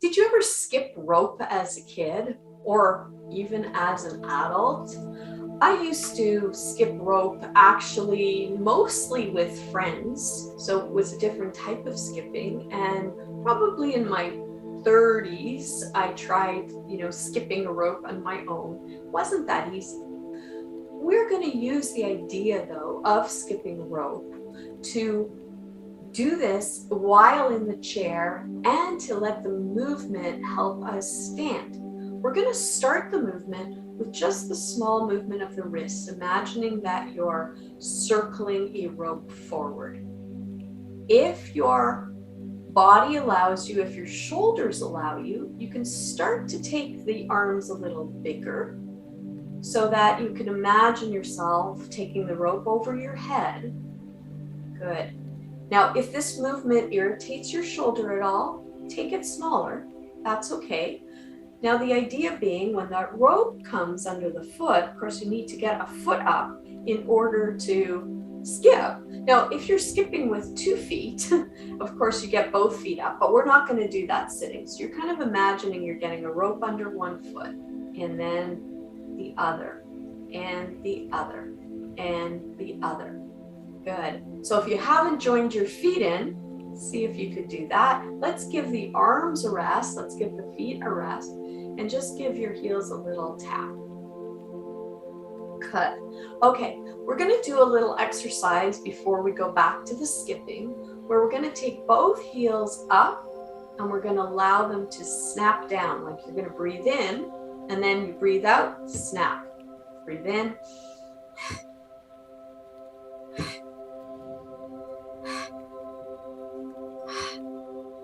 Did you ever skip rope as a kid or even as an adult? I used to skip rope actually mostly with friends. So it was a different type of skipping. And probably in my 30s, I tried, skipping a rope on my own. It wasn't that easy. We're going to use the idea though of skipping rope to do this while in the chair and to let the movement help us stand. We're going to start the movement with just the small movement of the wrists, imagining that you're circling a rope forward. If your body allows you, if your shoulders allow you, you can start to take the arms a little bigger so that you can imagine yourself taking the rope over your head. Good. Now, if this movement irritates your shoulder at all, take it smaller. That's okay. Now, the idea being when that rope comes under the foot, of course, you need to get a foot up in order to skip. Now, if you're skipping with 2 feet, of course, you get both feet up, but we're not going to do that sitting. So you're kind of imagining you're getting a rope under one foot and then the other and the other and the other. Good. So if you haven't joined your feet in, see if you could do that. Let's give the arms a rest. Let's give the feet a rest and just give your heels a little tap. Good. Okay, we're going to do a little exercise before we go back to the skipping, where we're going to take both heels up and we're going to allow them to snap down. Like you're going to breathe in and then you breathe out, snap. Breathe in.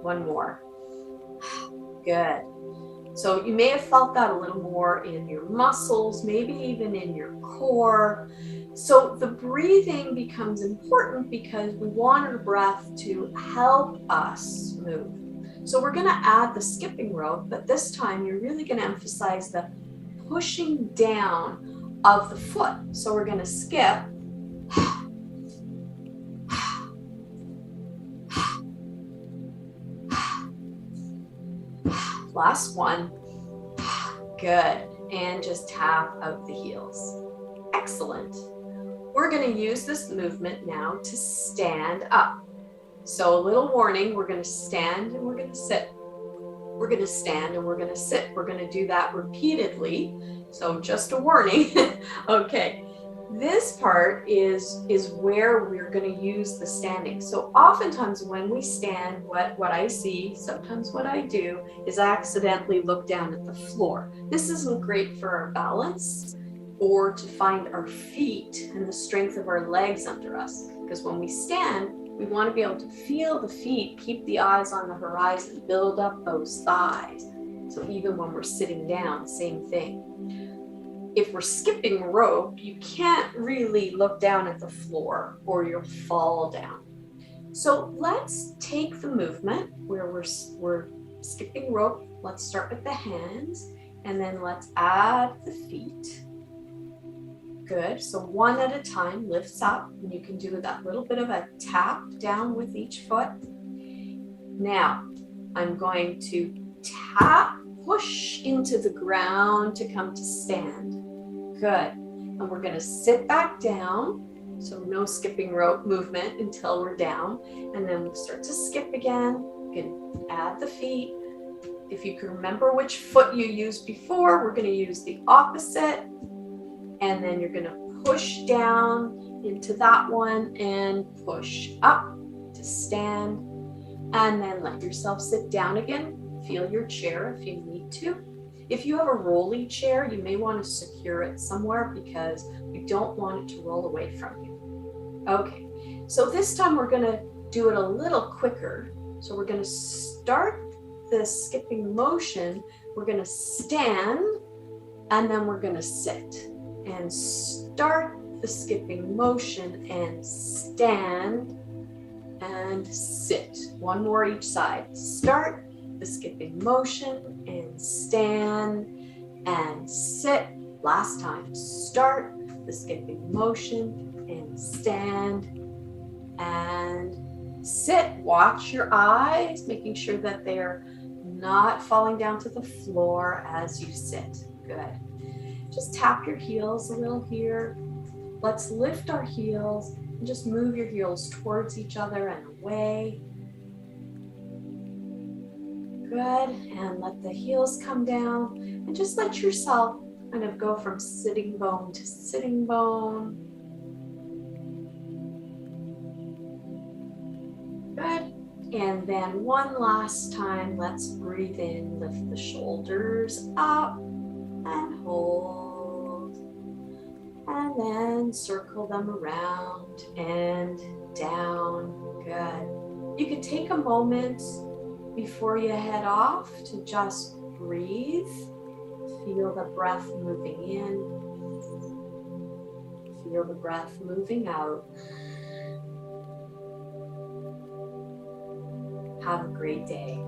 One more. Good. So you may have felt that a little more in your muscles, maybe even in your core. So the breathing becomes important because we want our breath to help us move. So we're going to add the skipping rope, but this time you're really going to emphasize the pushing down of the foot. So we're going to skip. Last one. Good. And just tap out the heels. Excellent. We're going to use this movement now to stand up. So a little warning, we're going to stand and we're going to sit. We're going to stand and we're going to sit. We're going to do that repeatedly. So just a warning. Okay. This part is where we're going to use the standing. So oftentimes when we stand, what I see, sometimes what I do, is I accidentally look down at the floor. This isn't great for our balance or to find our feet and the strength of our legs under us. Because when we stand, we want to be able to feel the feet, keep the eyes on the horizon, build up those thighs. So even when we're sitting down, same thing. If we're skipping rope, you can't really look down at the floor or you'll fall down. So let's take the movement where we're skipping rope. Let's start with the hands and then let's add the feet. Good. So one at a time lifts up and you can do that little bit of a tap down with each foot. Now I'm going to tap, push into the ground to come to stand. Good. And we're going to sit back down. So no skipping rope movement until we're down. And then we'll start to skip again. You can add the feet. If you can remember which foot you used before, we're going to use the opposite. And then you're going to push down into that one and push up to stand. And then let yourself sit down again. Feel your chair if you need to. If you have a rolly chair, you may want to secure it somewhere because we don't want it to roll away from you. Okay, so this time we're going to do it a little quicker. So we're going to start the skipping motion. We're going to stand and then we're going to sit and start the skipping motion and stand and sit. One more each side. Start the skipping motion and stand and sit. Last time. Start the skipping motion and stand and sit. Watch your eyes, making sure that they're not falling down to the floor as you sit. Good. Just tap your heels a little here. Let's lift our heels and just move your heels towards each other and away. Good. And let the heels come down and just let yourself kind of go from sitting bone to sitting bone. Good. And then one last time, let's breathe in, lift the shoulders up and hold. And then circle them around and down. Good. You could take a moment before you head off to just breathe. Feel the breath moving in. Feel the breath moving out. Have a great day.